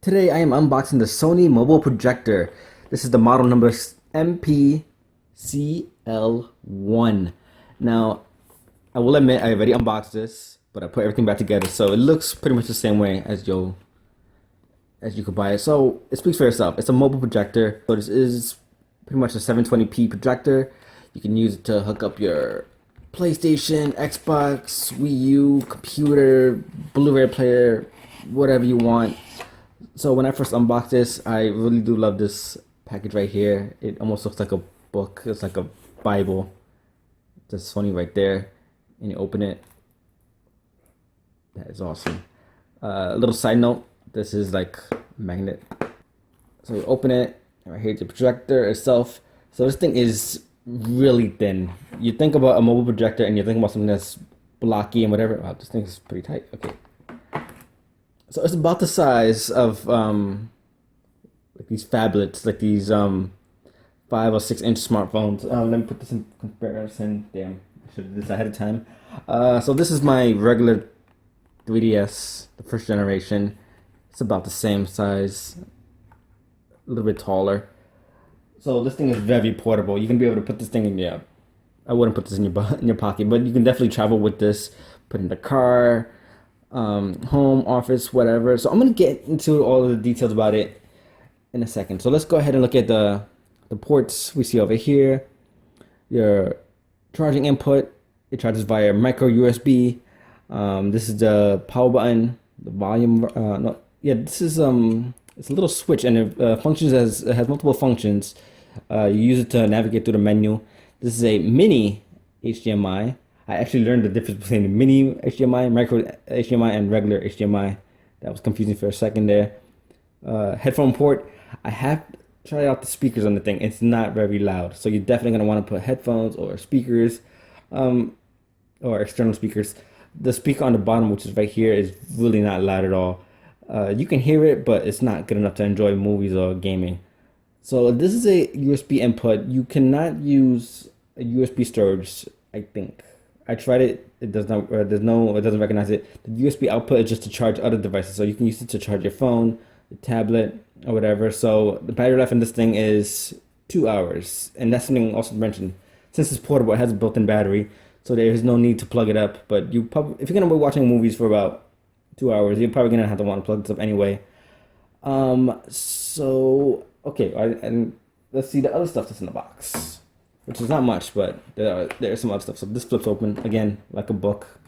Today I am unboxing the Sony mobile projector. This is the model number MP-CL1. Now, I will admit I already unboxed this, but I put everything back together, so it looks pretty much the same way as you could buy it. So it speaks for itself. It's a mobile projector. So this is pretty much a 720p projector. You can use it to hook up your PlayStation, Xbox, Wii U, computer, Blu-ray player, whatever you want. So when I first unboxed this, I really do love this package right here. It almost looks like a book. It's like a Bible. Just Sony right there, and you open it. That is awesome. A little side note: this is like a magnet. So you open it, and right here's the projector itself. So this thing is really thin. You think about a mobile projector, and you think about something that's blocky and whatever. Wow, this thing is pretty tight. Okay. So it's about the size of like these phablets, like these 5 or 6 inch smartphones. Let me put this in comparison. Damn, I should have did this ahead of time. So this is my regular 3DS, the first generation. It's about the same size, a little bit taller. So this thing is very portable. You can be able to put this thing in your. I wouldn't put this in your pocket, but you can definitely travel with this. Put it in the car, home, office, whatever. So I'm gonna get into all of the details about it in a second. So let's go ahead and look at the ports we see over here. Your charging input. It charges via micro USB. This is the power button, the volume. No, yeah, this is it's a little switch, and it functions as it has multiple functions. You use it to navigate through the menu. This is a mini HDMI. I actually learned the difference between the mini HDMI, micro HDMI, and regular HDMI. That was confusing for a second there. Headphone port. I have tried out the speakers on the thing. It's not very loud, so you're definitely gonna want to put headphones or speakers, or external speakers. The speaker on the bottom, which is right here, is really not loud at all. You can hear it, but it's not good enough to enjoy movies or gaming. So this is a USB input. You cannot use a USB storage, I think. I tried it. It does not. It doesn't recognize it. The USB output is just to charge other devices. So you can use it to charge your phone, the tablet, or whatever. So the battery life in this thing is 2 hours, and that's something also to mention. Since it's portable, it has a built-in battery, so there is no need to plug it up. But you probably, if you're gonna be watching movies for about 2 hours, you're probably gonna have to want to plug this up anyway. So okay, and let's see the other stuff that's in the box, which is not much, but there's some other stuff. So this flips open again like a book.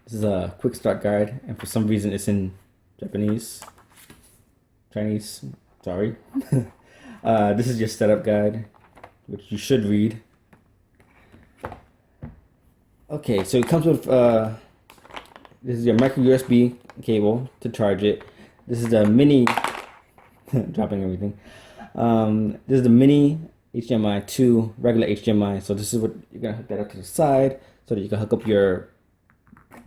This is a quick start guide, and for some reason it's in Japanese, Chinese. Sorry. This is your setup guide, which you should read. Okay, so it comes with this is your micro USB cable to charge it. This is the mini dropping everything. This is the mini HDMI to regular HDMI. So this is what you're gonna hook that up to the side so that you can hook up your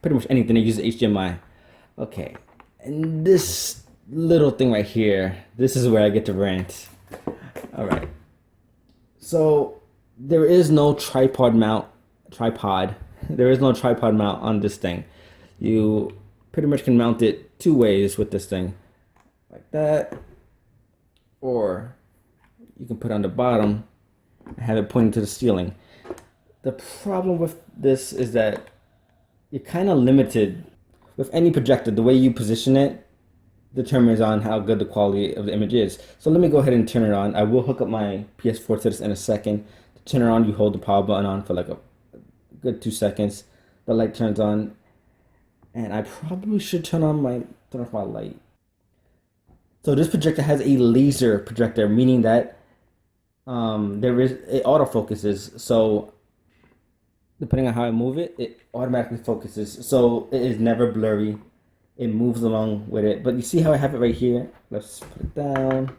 pretty much anything that uses HDMI. Okay, and this little thing right here, this is where I get to rant. All right, so there is no tripod mount. There is no tripod mount on this thing. You pretty much can mount it 2 ways with this thing, like that, or you can put it on the bottom and have it pointing to the ceiling. The problem with this is that you're kind of limited with any projector. The way you position it determines on how good the quality of the image is. So let me go ahead and turn it on. I will hook up my PS4 to this in a second. To turn it on, you hold the power button on for like a good 2 seconds. The light turns on, and I probably should turn off my light. So this projector has a laser projector, meaning that there is it autofocuses. So depending on how I move it, it automatically focuses. So it is never blurry. It moves along with it. But you see how I have it right here? Let's put it down.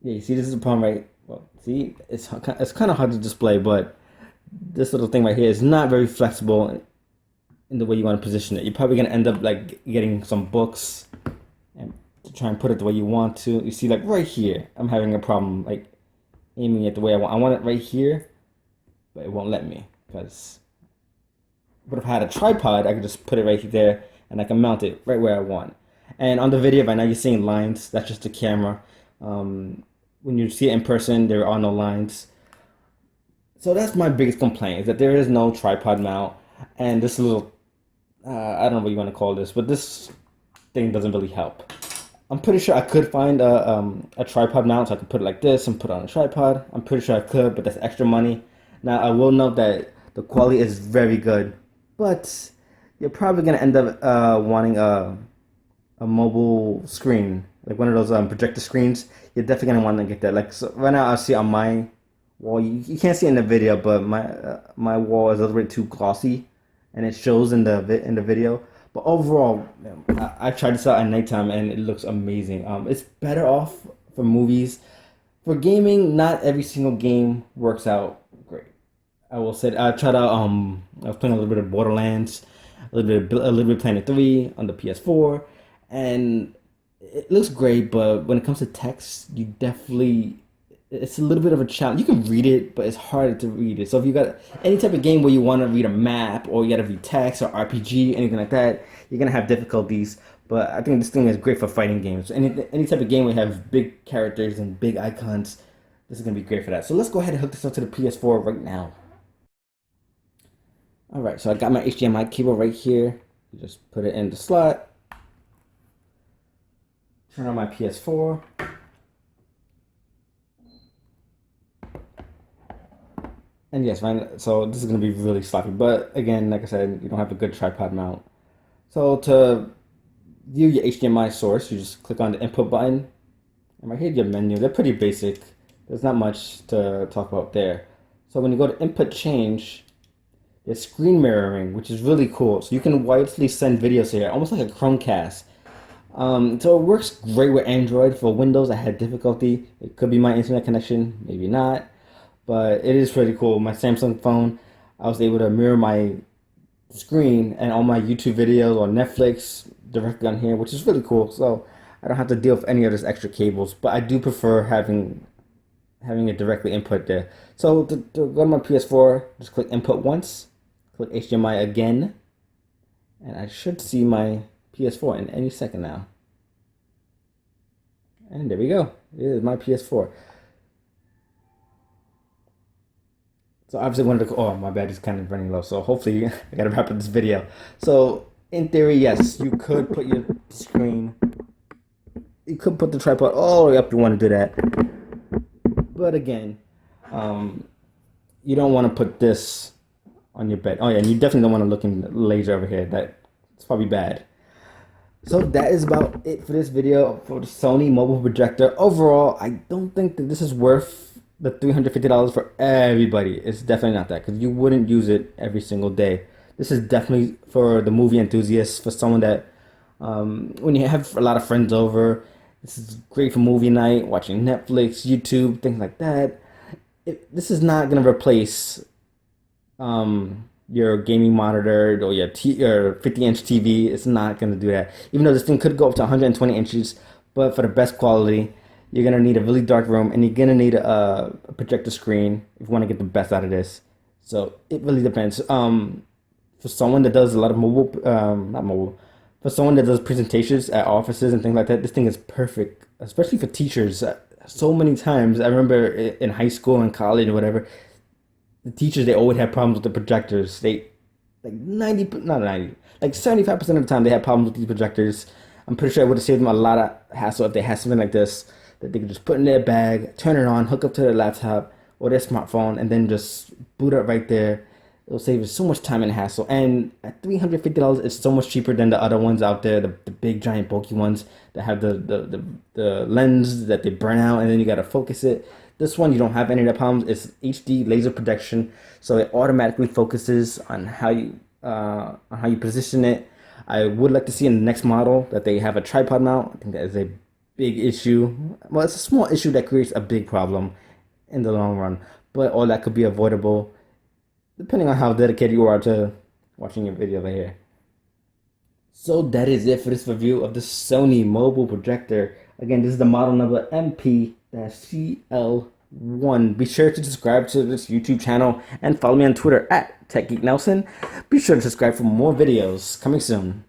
Yeah, you see this is the problem, right? Well, see, it's kind of hard to display, but this little thing right here is not very flexible in the way you want to position it. You're probably gonna end up like getting some books and to try and put it the way you want to. You see, like right here, I'm having a problem like aiming it the way I want. I want it right here, but it won't let me because. But if I had a tripod, I could just put it right there and I can mount it right where I want. And on the video right now, you're seeing lines. That's just the camera. When you see it in person, there are no lines. So that's my biggest complaint, is that there is no tripod mount, and this little, I don't know what you want to call this, but this thing doesn't really help. I'm pretty sure I could find a tripod mount, so I could put it like this and put it on a tripod. I'm pretty sure I could, but that's extra money. Now, I will note that the quality is very good, but you're probably going to end up wanting a mobile screen, like one of those projector screens. You're definitely going to want to get that. Like, so right now, I see on my wall, you can't see it in the video, but my wall is a little bit too glossy, and it shows in the video. But overall, I tried this out at nighttime, and it looks amazing. It's better off for movies. For gaming, not every single game works out great. I will say I tried out. I was playing a little bit of Borderlands, a little bit of Planet 3 on the PS4, and it looks great. But when it comes to text, it's a little bit of a challenge. You can read it, but it's harder to read it. So if you got any type of game where you want to read a map, or you got to read text or RPG, anything like that, you're gonna have difficulties. But I think this thing is great for fighting games. Any type of game where you have big characters and big icons, this is gonna be great for that. So let's go ahead and hook this up to the PS4 right now. All right, so I got my HDMI cable right here. You just put it in the slot. Turn on my PS4. And yes, right, so this is going to be really sloppy. But again, like I said, you don't have a good tripod mount. So to view your HDMI source, you just click on the input button. And right here, your menu. They're pretty basic. There's not much to talk about there. So when you go to input change, there's screen mirroring, which is really cool. So you can wirelessly send videos here, almost like a Chromecast. So it works great with Android. For Windows, I had difficulty. It could be my internet connection, maybe not. But it is pretty cool. My Samsung phone, I was able to mirror my screen and all my YouTube videos or Netflix directly on here, which is really cool. So I don't have to deal with any of those extra cables. But I do prefer having it directly input there. So to go to my PS4, just click input once, click HDMI again, and I should see my PS4 in any second now. And there we go. It is my PS4. So obviously wanted to, oh, my battery's kind of running low. So hopefully I gotta wrap up this video. So in theory, yes, you could put your screen, you could put the tripod all the way up. You want to do that. But again, you don't want to put this on your bed. Oh yeah, and you definitely don't want to look in the laser over here. That's probably bad. So that is about it for this video for the Sony mobile projector. Overall, I don't think that this is worth the $350 for everybody. It's definitely not that, because you wouldn't use it every single day. This is definitely for the movie enthusiasts, for someone that, when you have a lot of friends over, this is great for movie night, watching Netflix, YouTube, things like that. This is not going to replace your gaming monitor or your 50-inch TV. It's not going to do that. Even though this thing could go up to 120 inches, but for the best quality, you're going to need a really dark room, and you're going to need a projector screen if you want to get the best out of this. So it really depends. For someone that does a lot of for someone that does presentations at offices and things like that, this thing is perfect, especially for teachers. So many times, I remember in high school and college or whatever, the teachers, they always had problems with the projectors. They, like 75% of the time, they had problems with these projectors. I'm pretty sure it would have saved them a lot of hassle if they had something like this that they could just put in their bag, turn it on, hook up to their laptop or their smartphone, and then just boot up right there. It'll save you so much time and hassle. And at $350, it's so much cheaper than the other ones out there, the big, giant, bulky ones that have the lens that they burn out, and then you got to focus it. This one, you don't have any of the problems. It's HD laser projection, so it automatically focuses on how you position it. I would like to see in the next model that they have a tripod mount. I think that is a big issue. Well, it's a small issue that creates a big problem in the long run, but all that could be avoidable depending on how dedicated you are to watching your video right here. So that is it for this review of the Sony mobile projector. Again, this is the model number MP-CL1. Be sure to subscribe to this YouTube channel and follow me on Twitter at TechGeekNelson. Be sure to subscribe for more videos coming soon.